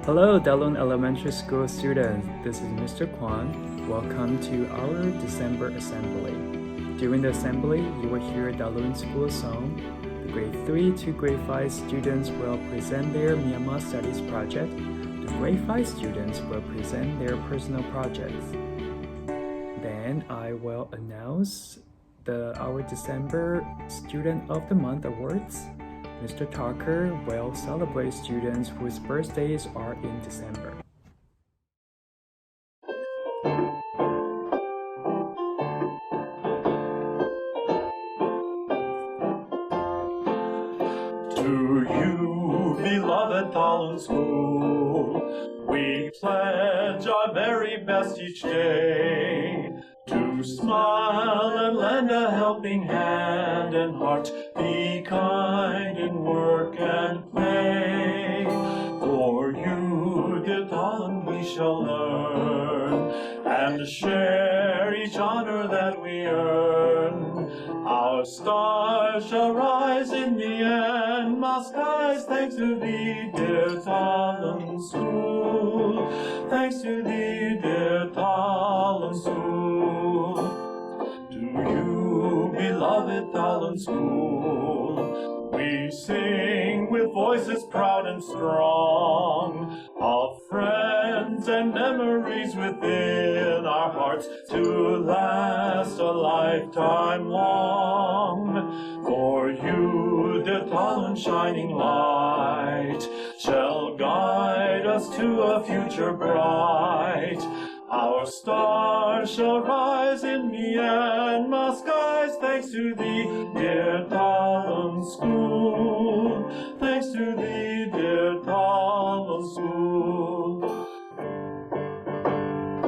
Hello, Thalun Elementary School students. This is Mr. Kwan. Welcome to our December assembly. During the assembly, you will hear Thalun School song. The grade 3 to grade 5 students will present their Myanmar Studies project. The grade 5 students will present their personal projects. Then I will announce our December Student of the Month awards. Mr. Tucker will celebrate students whose birthdays are in December. To you, beloved Thalun School, we pledge our very best each day to smile and lend a helping hand and heart, be kind in work and play. For you, dear Thalun, we shall learn and share each honor that we earn. Our stars shall rise in the end, my skies, thanks to thee, dear Thalun School. Thanks to thee, dear Thalun School. To you, beloved Thalun School, we sing with voices proud and strong of friends and memories within our hearts to last a lifetime long. For you, dear Thalun, shining light, shall guide us to a future bright. Our stars shall rise in the end, my skies, thanks to thee, dear Thalun School. Thanks to thee, dear Thalun School.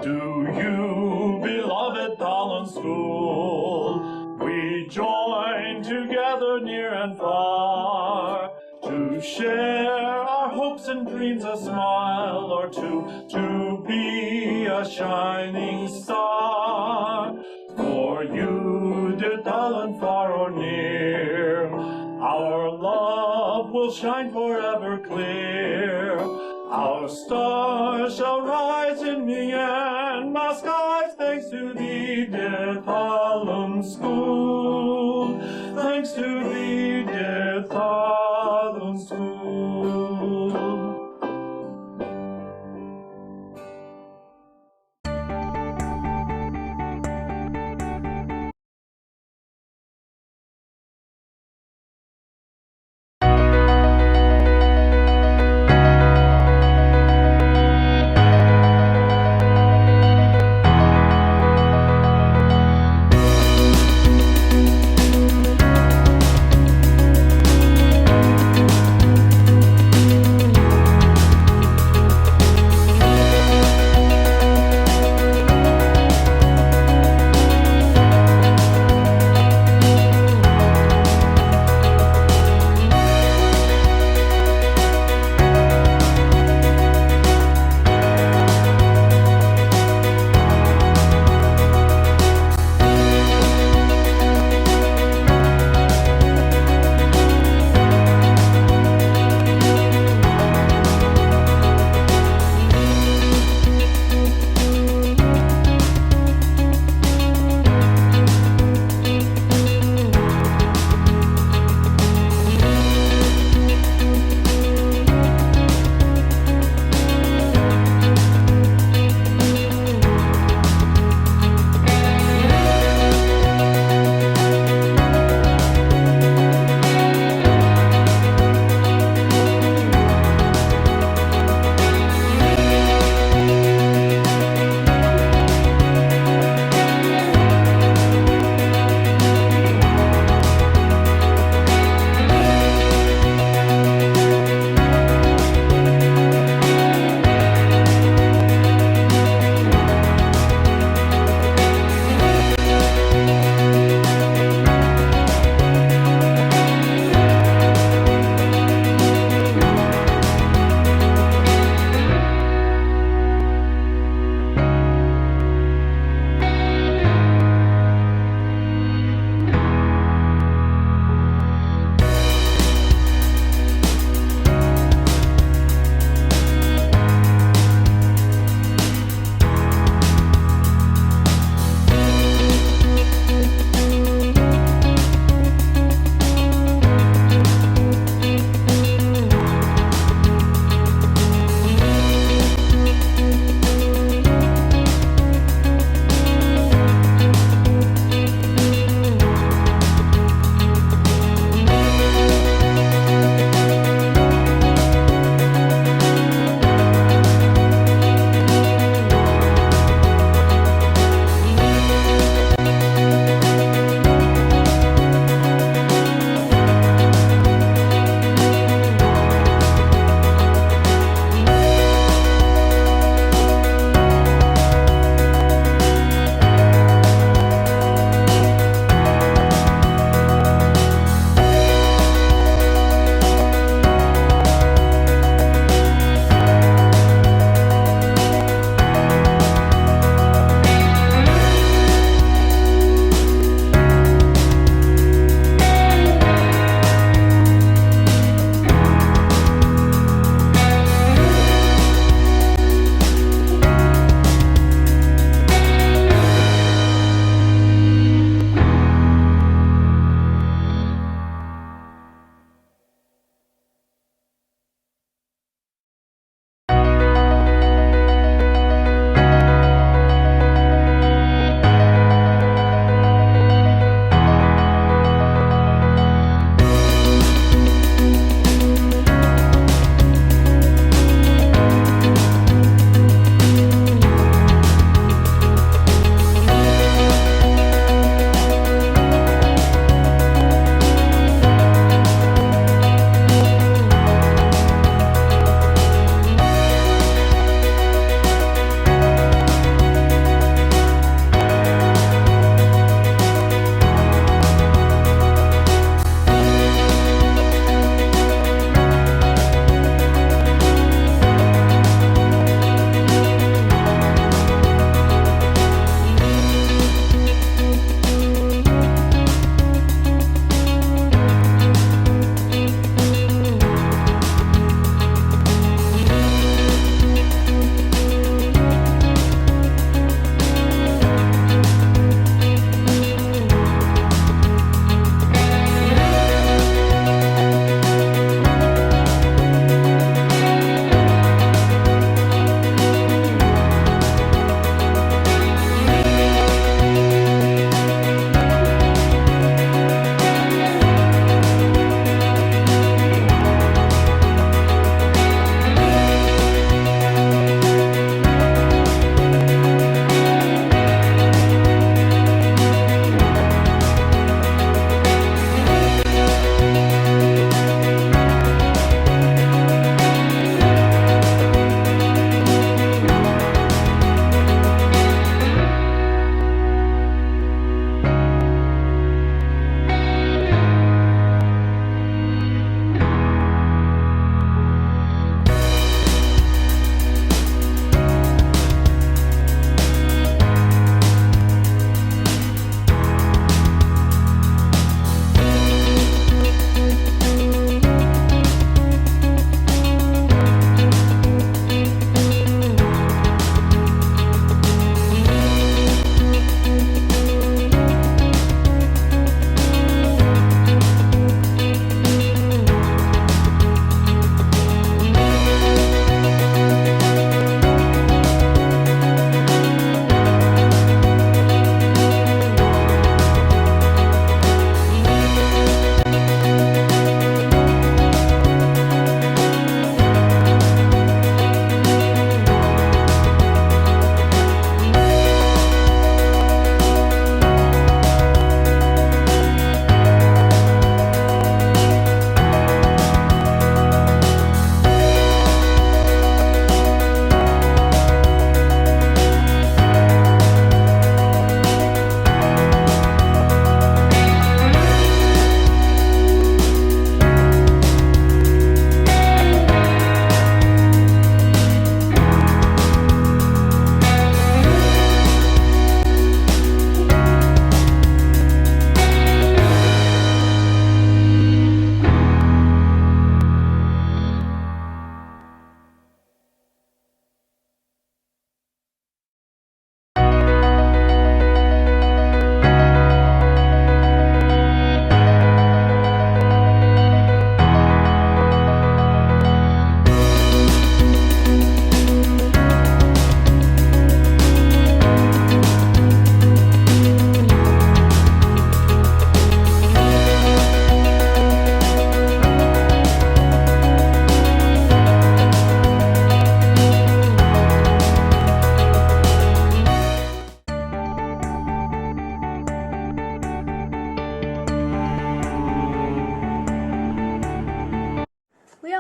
To you, beloved Thalun School, we join together near and far to share our hopes and dreams, a smile or two, to be a shining star. For you, dear Thalun, far or near, our love will shine forever clear. Our stars shall rise in the end, my skies, thanks to thee, dear Thalun School. Thanks to thee, dear Thalun School.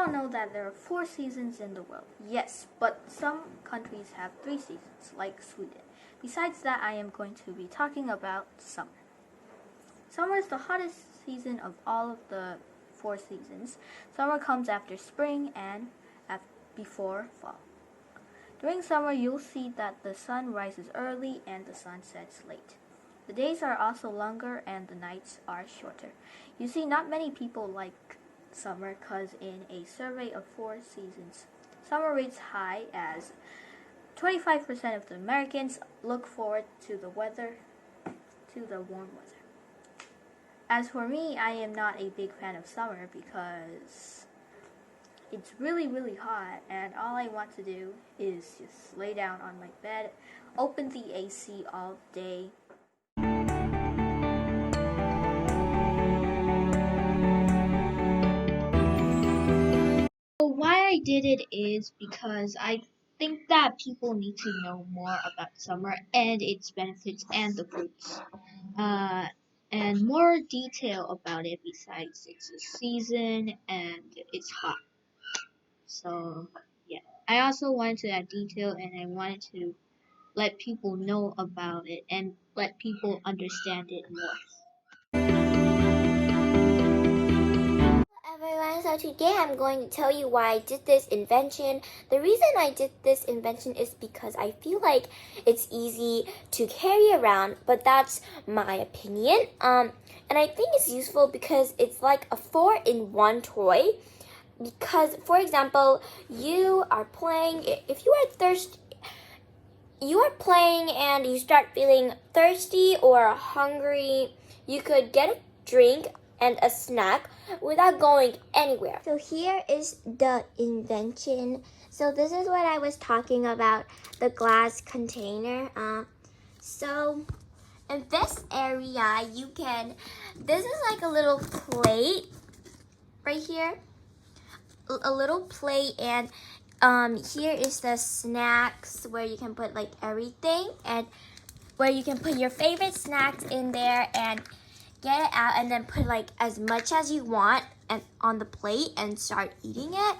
all know that there are 4 seasons in the world. Yes, but some countries have 3 seasons, like Sweden. Besides that, I am going to be talking about summer. Summer is the hottest season of all of the 4 seasons. Summer comes after spring and before fall. During summer, you'll see that the sun rises early and the sun sets late. The days are also longer and the nights are shorter. You see, not many people like summer because in a survey of 4 seasons, summer rates high as 25% of the Americans look forward to the warm weather. As for me, I am not a big fan of summer because it's really, really hot and all I want to do is just lay down on my bed, open the AC all day. Why I did it is because I think that people need to know more about summer and its benefits and the fruits. And more detail about it besides it's a season and it's hot. So, yeah. I also wanted to add detail and I wanted to let people know about it and let people understand it more. Everyone, so today I'm going to tell you why I did this invention. The reason I did this invention is because I feel like it's easy to carry around, but that's my opinion. And I think it's useful because it's like a 4-in-1 toy. Because, for example, you are playing, if you are thirsty, you are playing and you start feeling thirsty or hungry, you could get a drink and a snack without going anywhere. So here is the invention. So this is what I was talking about, the glass container. So in this area, this is like a little plate right here. A little plate, and here is the snacks where you can put like everything, and where you can put your favorite snacks in there and get it out and then put like as much as you want and on the plate and start eating it.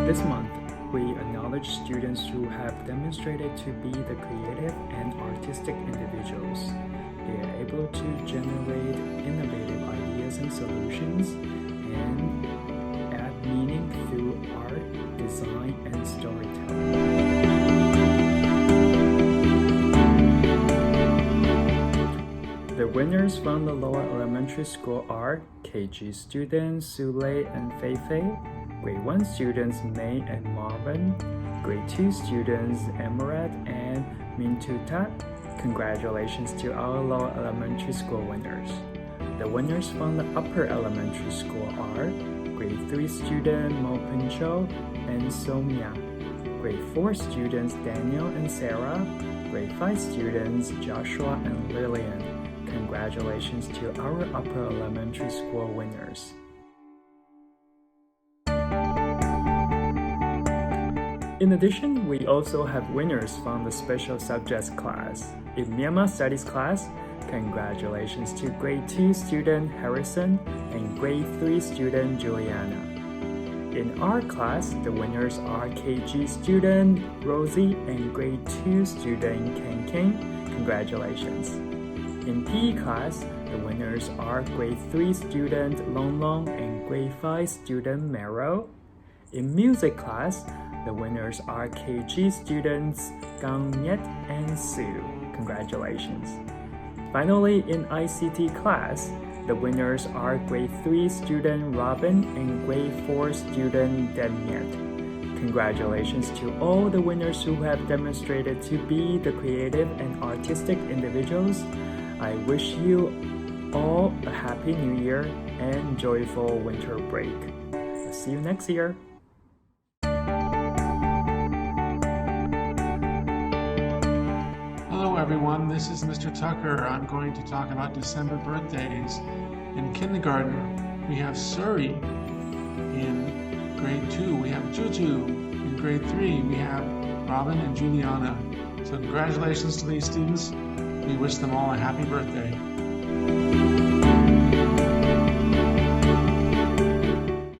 This month, we acknowledge students who have demonstrated to be the creative and artistic individuals. They are able to generate innovative ideas and solutions and add meaning through art, design, and storytelling. The winners from the lower elementary school are KG students Sule and Feifei, Grade 1 students May and Marvin, Grade 2 students Emerald and Mintuta. Congratulations to our lower elementary school winners. The winners from the upper elementary school are Grade 3 student Mo Pincho and Somya, Grade 4 students Daniel and Sarah, Grade 5 students Joshua and Lillian. Congratulations to our upper elementary school winners. In addition, we also have winners from the special subjects class. In Myanmar Studies class, congratulations to Grade 2 student Harrison and Grade 3 student Juliana. In art class, the winners are KG student Rosie and Grade 2 student Ken Ken. Congratulations. In PE class, the winners are Grade 3 student Long Long and Grade 5 student Mero. In music class, the winners are KG students Gang Nyet and Sue. Congratulations. Finally, in ICT class, the winners are Grade 3 student Robin and Grade 4 student Demiet. Congratulations to all the winners who have demonstrated to be the creative and artistic individuals. I wish you all a happy new year and joyful winter break. I'll see you next year. Hello everyone, this is Mr. Tucker. I'm going to talk about December birthdays. In kindergarten, we have Suri. In grade 2, we have Juju. In grade 3, we have Robin and Juliana. So congratulations to these students. We wish them all a happy birthday.